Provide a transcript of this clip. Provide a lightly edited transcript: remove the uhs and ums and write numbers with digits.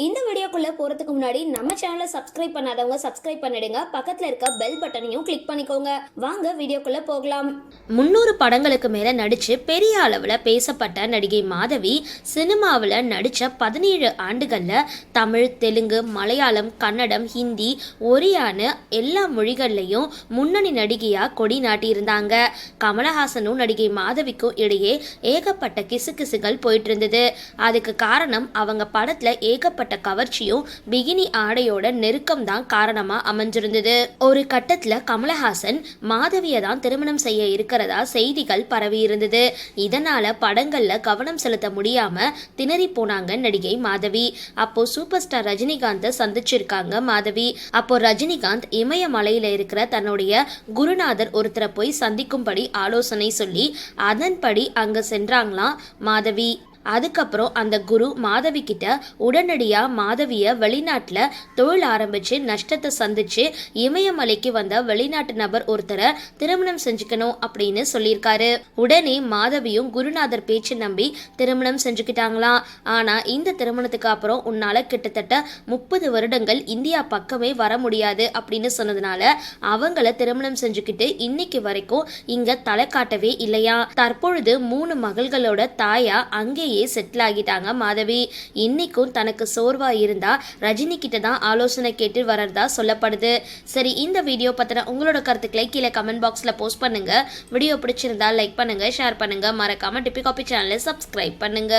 இந்த வீடியோக்குள்ள போறதுக்கு முன்னாடி நம்ம சேனலை சப்ஸ்கிரைப் பண்ணாதவங்க சப்ஸ்கிரைப் பண்ணிடுங்க. பக்கத்துல இருக்க பெல் பட்டனையும் கிளிக் பண்ணிக்கோங்க. வாங்க வீடியோக்குள்ள போகலாம். 300 படங்களுக்கு மேல நடிச்சு பெரிய அளவுல பேசப்பட்ட நடிகை மாதவி சினிமாவில் நடிச்ச 17 ஆண்டுகள்ல தமிழ், தெலுங்கு, மலையாளம், கன்னடம், ஹிந்தி, ஒரியான்னு எல்லா மொழிகள்லையும் முன்னணி நடிகையா கொடி நாட்டியிருந்தாங்க. கமலஹாசனும் நடிகை மாதவிக்கும் இடையே ஏகப்பட்ட கிசுகிசுகள் போயிட்டு இருந்தது. அதுக்கு காரணம் அவங்க படத்துல ஏகப்பட்ட கவர்ச்சியும் பிகினி ஆடையோட நெருக்கம் தான் காரணமா அமைஞ்சிருந்தது. ஒரு கட்டத்துல கமலஹாசன் மாதவியை தான் திருமணம் செய்ய இருக்கிறதா செய்திகள் பரவி இருந்தது. இதனால படங்கள்ல கவனம் செலுத்த முடியாம திணறி போனாங்க நடிகை மாதவி. அப்போ சூப்பர் ஸ்டார் ரஜினிகாந்தை சந்திச்சிருக்காங்க மாதவி. அப்போ ரஜினிகாந்த் இமயமலையில இருக்கிற தன்னுடைய குருநாதர் ஒருத்தரை போய் சந்திக்கும்படி ஆலோசனை சொல்லி அதன்படி அங்க சென்றாங்களாம் மாதவி. அதுக்கப்புறம் அந்த குரு மாதவி கிட்ட உடனடியாக மாதவியை வெளிநாட்டில் தொழில் ஆரம்பித்து நஷ்டத்தை சந்திச்சு இமயமலைக்கு வந்த வெளிநாட்டு நபர் ஒருத்தரை திருமணம் செஞ்சுக்கணும் அப்படின்னு சொல்லியிருக்காரு. உடனே மாதவியும் குருநாதர் பேச்சு நம்பி திருமணம் செஞ்சுக்கிட்டாங்களாம். ஆனால் இந்த திருமணத்துக்கு அப்புறம் உன்னால் கிட்டத்தட்ட 30 வருடங்கள் இந்தியா பக்கமே வர முடியாது அப்படின்னு சொன்னதுனால அவங்கள திருமணம் செஞ்சுக்கிட்டு இன்னைக்கு வரைக்கும் இங்கே தலை காட்டவே இல்லையா. தற்பொழுது 3 மகள்களோட தாயா அங்கே செட்டில் ஆகிட்டாங்க மாதவி. இன்னைக்கும் தனக்கு சோர்வா இருந்தா ரஜினி கிட்ட தான் ஆலோசனை கேட்டு வரதா சொல்லப்படுது. சரி, இந்த வீடியோ பத்தின உங்களோட கருத்துக்களை கீழே கமெண்ட் பாக்ஸ்ல போஸ்ட் பண்ணுங்க. வீடியோ பிடிச்சிருந்தா லைக் பண்ணுங்க, ஷேர் பண்ணுங்க, மறக்காம டிபி காபி சேனலை சப்ஸ்கிரைப் பண்ணுங்க.